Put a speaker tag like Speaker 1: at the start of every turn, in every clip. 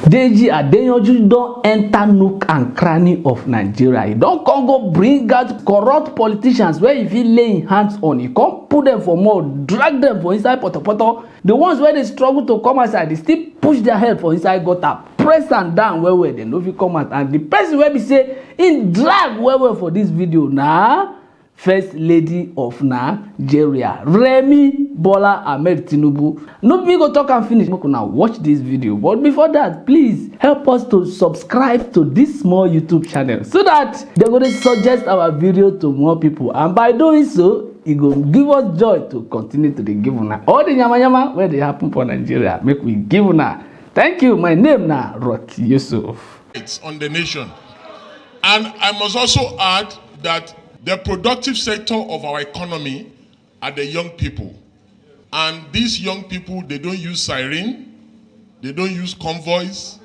Speaker 1: Deji Adeyanju don enter nook and cranny of Nigeria. He don come go bring out corrupt politicians wey he fit lay him hands on. He come put them for mouth, drag them for inside potopoto. The ones wey dey struggle to come outside, they still push their head for inside gutter, press am down well well. They no fit come out. And the person wey be say him drag well well for this video na First Lady of Nigeria, Remi Tinubu. No be go talk and finish. Make una watch this video. But before that, please help us to subscribe to this small YouTube channel so that they go to suggest our video to more people. And by doing so, it go give us joy to continue to give una all the yama where they happen for Nigeria. Make we give una. Thank you. My name na Rocky Yusuf.
Speaker 2: It's on the nation. And I must also add that the productive sector of our economy are the young people. And these young people, they don't use siren, they don't use convoys,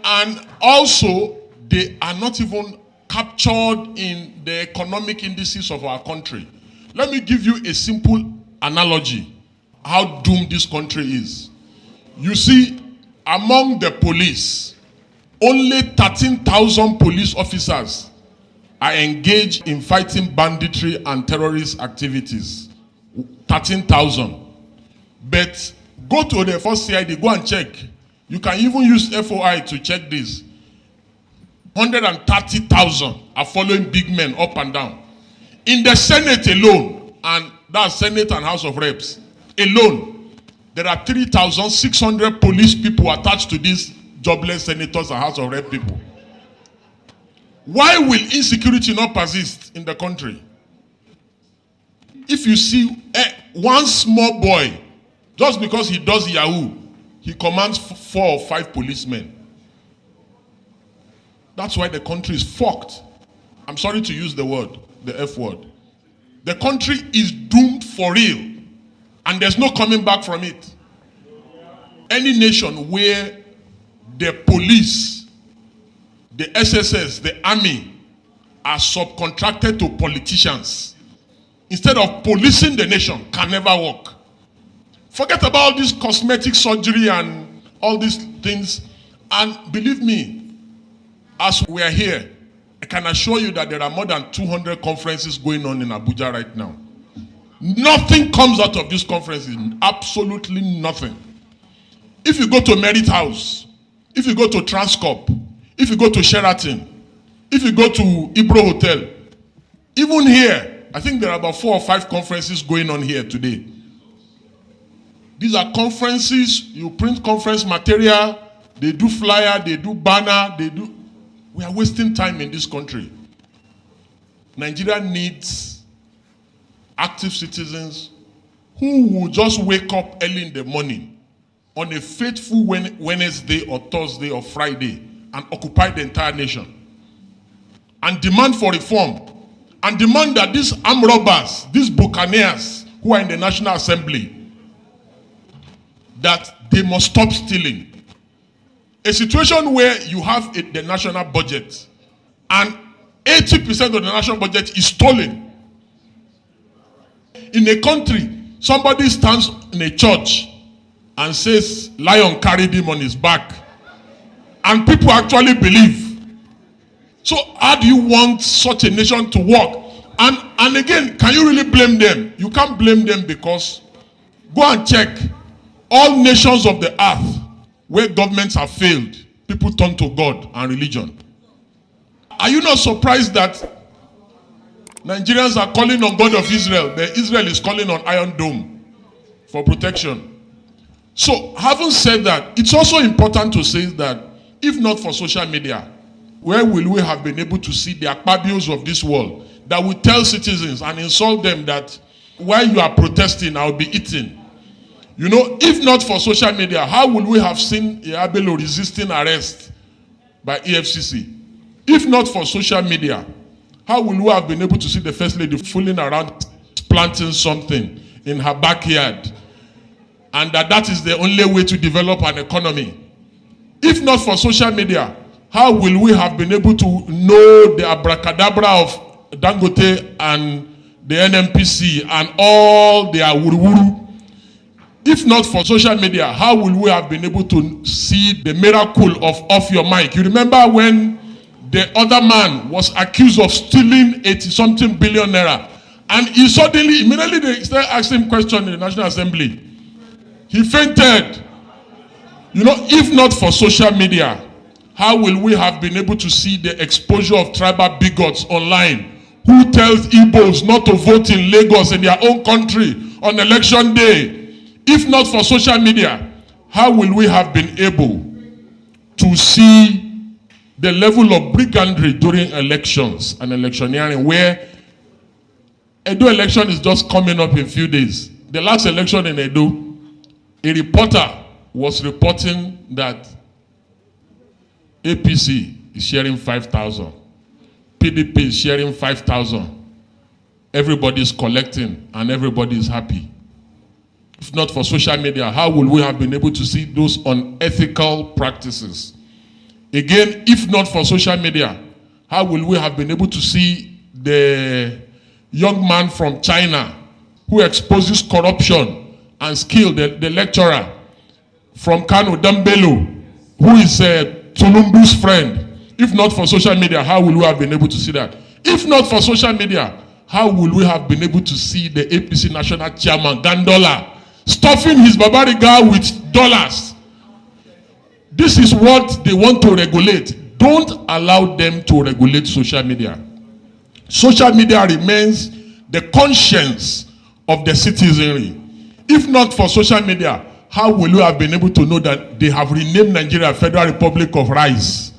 Speaker 2: and also they are not even captured in the economic indices of our country. Let me give you a simple analogy how doomed this country is. You see, among the police, only 13,000 police officers are engaged in fighting banditry and terrorist activities. 13,000. But go to the first CID, go and check. You can even use FOI to check this. 130,000 are following big men up and down. In the Senate alone, and that's Senate and House of Reps, alone, there are 3,600 police people attached to these jobless senators and House of Rep people. Why will insecurity not persist in the country? If you see one small boy, just because he does Yahoo, he commands 4 or 5 policemen. That's why the country is fucked. I'm sorry to use the word, the F word. The country is doomed for real, and there's no coming back from it. Any nation where the police, the SSS, the army are subcontracted to politicians instead of policing the nation can never work. Forget about this cosmetic surgery and all these things. And believe me, as we are here, I can assure you that there are more than 200 conferences going on in Abuja right now. Nothing comes out of these conferences, absolutely nothing. If you go to Merit House, if you go to Transcorp, if you go to Sheraton, if you go to Ibro Hotel, even here, I think there are about 4 or 5 conferences going on here today. These are conferences, you print conference material, they do flyer, they do banner, we are wasting time in this country. Nigeria needs active citizens who will just wake up early in the morning on a fateful Wednesday or Thursday or Friday and occupy the entire nation and demand for reform and demand that these armed robbers, these buccaneers who are in the National Assembly, that they must stop stealing. A situation where you have the national budget and 80% of the national budget is stolen. In a country, somebody stands in a church and says, lion carried him on his back. And people actually believe. So how do you want such a nation to work? And again, can you really blame them? You can't blame them because go and check all nations of the earth where governments have failed, people turn to God and religion. Are you not surprised that Nigerians are calling on God of Israel, but Israel is calling on Iron Dome for protection? So having said that, it's also important to say that if not for social media, where will we have been able to see the Akpabios of this world that will tell citizens and insult them that while you are protesting, I'll be eaten? You know, if not for social media, how would we have seen Yahaya Bello resisting arrest by EFCC? If not for social media, how will we have been able to see the First Lady fooling around planting something in her backyard? And that is the only way to develop an economy. If not for social media, how will we have been able to know the abracadabra of Dangote and the NMPC and all their wuru-wuru? If not for social media, how will we have been able to see the miracle of Off Your Mic? You remember when the other man was accused of stealing 80-something billion naira, and he suddenly, immediately they started asking him questions in the National Assembly. He fainted. You know, if not for social media, how will we have been able to see the exposure of tribal bigots online who tells Igbos not to vote in Lagos in their own country on election day? If not for social media, how will we have been able to see the level of brigandry during elections and electioneering, where Edo election is just coming up in a few days? The last election in Edo, a reporter was reporting that APC is sharing 5,000, PDP is sharing 5,000. Everybody is collecting and everybody is happy. If not for social media, how will we have been able to see those unethical practices? Again, if not for social media, how will we have been able to see the young man from China who exposes corruption and skill, the lecturer from Kano, Dambelo, who is Tulumbu's friend? If not for social media, how will we have been able to see that? If not for social media, how will we have been able to see the APC national chairman, Gandola, stuffing his Babariga with dollars? This is what they want to regulate. Don't allow them to regulate social media. Social media remains the conscience of the citizenry. If not for social media, how will you have been able to know that they have renamed Nigeria Federal Republic of Rice?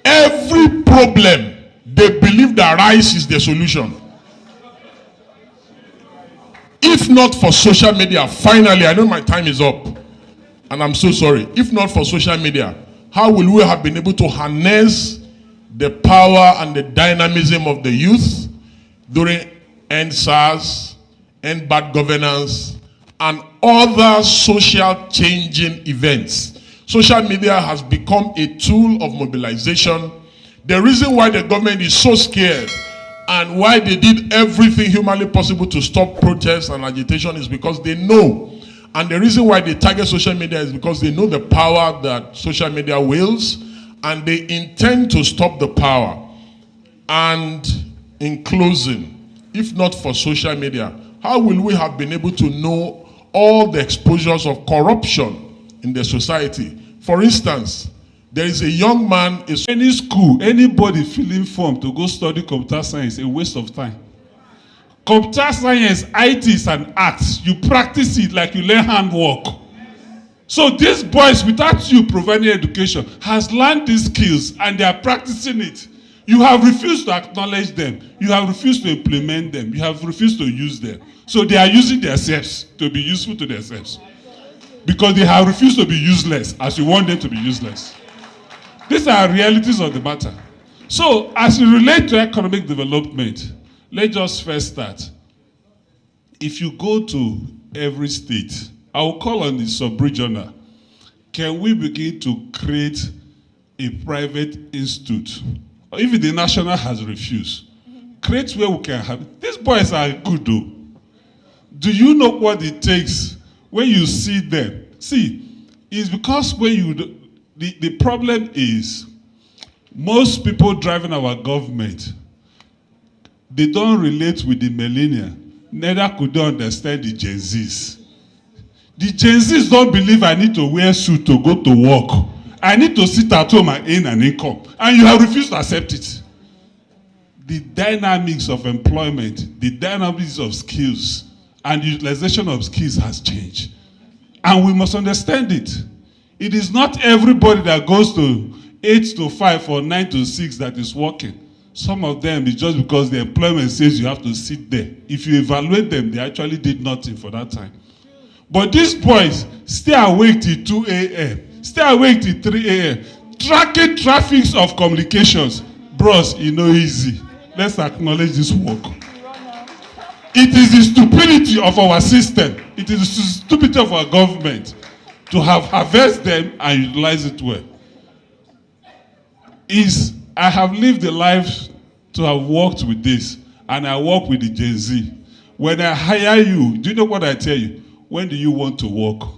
Speaker 2: Every problem, they believe that rice is the solution. If not for social media, finally, I know my time is up, and I'm so sorry. If not for social media, how will we have been able to harness the power and the dynamism of the youth during End SARS, End Bad Governance, and other social changing events? Social media has become a tool of mobilization. The reason why the government is so scared and why they did everything humanly possible to stop protests and agitation is because they know. And the reason why they target social media is because they know the power that social media wields, and they intend to stop the power. And in closing, if not for social media, how will we have been able to know all the exposures of corruption in the society? For instance, there is a young man in
Speaker 3: any school, anybody filling form to go study computer science, a waste of time. Computer science, IT is an art. You practice it like you learn handwork. So these boys, without you providing education, has learned these skills and they are practicing it. You have refused to acknowledge them. You have refused to implement them. You have refused to use them. So they are using themselves to be useful to themselves. Because they have refused to be useless as you want them to be useless. These are realities of the matter. So as it relates to economic development, let's just first start. If you go to every state, I will call on the sub-regional. Can we begin to create a private institute? Or even the national has refused. Create where we can have. These boys are good though. Do you know what it takes when you see them? See, it's because when you, the problem is most people driving our government, they don't relate with the millennial, neither could they understand the Gen Zs. The Gen Zs don't believe I need to wear suit to go to work. I need to sit at home and earn an income. And you have refused to accept it. The dynamics of employment, the dynamics of skills, and utilization of skills has changed. And we must understand it. It is not everybody that goes to 8 to 5 or 9 to 6 that is working. Some of them is just because the employment says you have to sit there. If you evaluate them, they actually did nothing for that time. But these boys stay awake till 2 a.m., stay awake till 3 a.m., tracking traffics of communications. Bros, it's not easy. Let's acknowledge this work. It is the stupidity of our system. It is the stupidity of our government to have harvested them and utilize it well. I have lived a life to have worked with this, and I work with the Gen Z. When I hire you, do you know what I tell you? when do you want to work?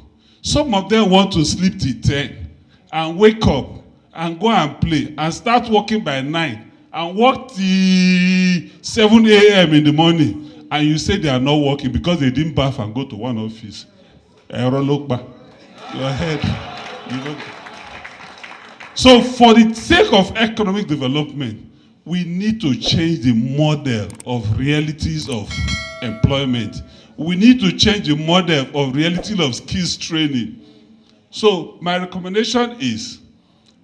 Speaker 3: Some of them want to sleep till 10 and wake up and go and play and start working by 9 and work till 7 a.m. in the morning, and you say they are not working because they didn't bath and go to one office. Your head. You know. So for the sake of economic development, we need to change the model of realities of employment. We need to change the model of reality of skills training. So my recommendation is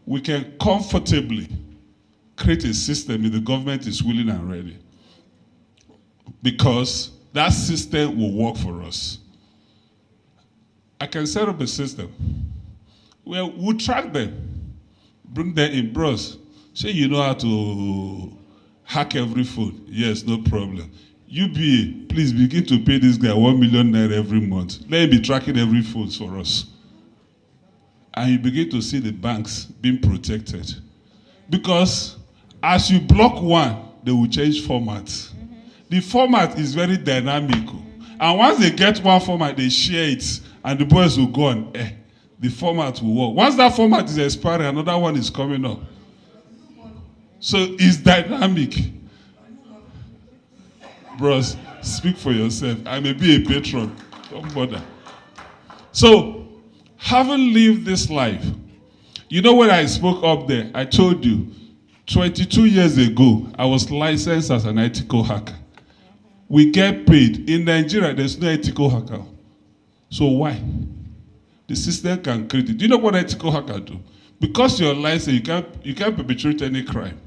Speaker 3: we can comfortably create a system if the government is willing and ready, because that system will work for us. I can set up a system where we'll track them, bring them in bros. Say you know how to hack every phone. Yes, no problem. UBA, please begin to pay this guy 1 million naira every month. Let him be tracking every phone for us. And you begin to see the banks being protected. Because as you block one, they will change formats. The format is very dynamic. And once they get one format, they share it, and the boys will go on. The format will work. Once that format is expiring, another one is coming up. So it's dynamic. Bros, speak for yourself. I may be a patron. Don't bother. So, having lived this life, you know when I spoke up there, I told you, 22 years ago, I was licensed as an ethical hacker. We get paid. In Nigeria, there's no ethical hacker. So why? The system can create it. Do you know what ethical hacker do? Because you're licensed, you can't perpetrate any crime.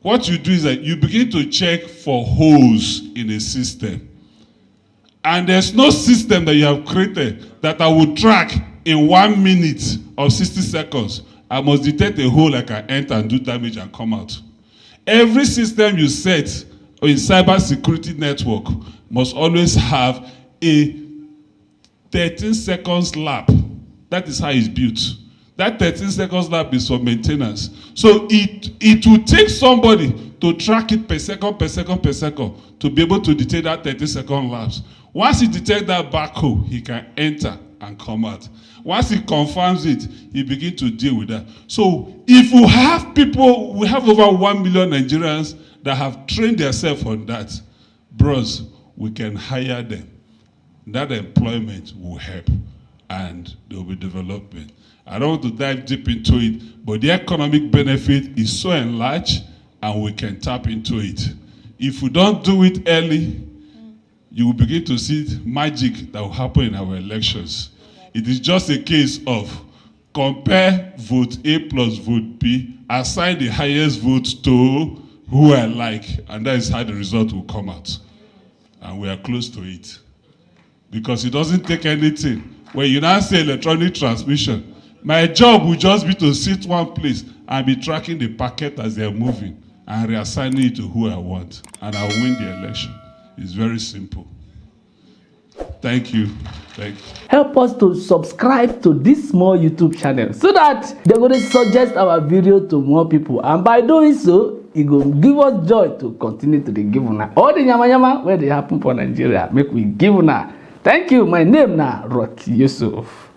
Speaker 3: What you do is that you begin to check for holes in a system. And there's no system that you have created that I will track in 1 minute or 60 seconds. I must detect a hole I can enter and do damage and come out. Every system you set in cybersecurity network must always have a 13 seconds lap. That is how it's built. That 13 seconds lap is for maintenance. So it will take somebody to track it per second to be able to detect that 30-second lapse. Once he detects that backhoe, he can enter and come out. Once he confirms it, he begins to deal with that. So if we have people, we have over 1 million Nigerians that have trained themselves on that, bros, we can hire them. That employment will help and there will be development. I don't want to dive deep into it, but the economic benefit is so enlarged and we can tap into it. If we don't do it early, you will begin to see magic that will happen in our elections. It is just a case of compare vote A plus vote B, assign the highest vote to who I like, and that is how the result will come out. And we are close to it. Because it doesn't take anything. When you now say electronic transmission, my job will just be to sit one place and be tracking the packet as they're moving and reassigning it to who I want. And I'll win the election. It's very simple. Thank you. Thank you.
Speaker 1: Help us to subscribe to this small YouTube channel so that they're going to suggest our video to more people. And by doing so, it will give us joy to continue to the give una. All the yama where they happen for Nigeria, make we give una. Thank you. My name na Rot Yusuf.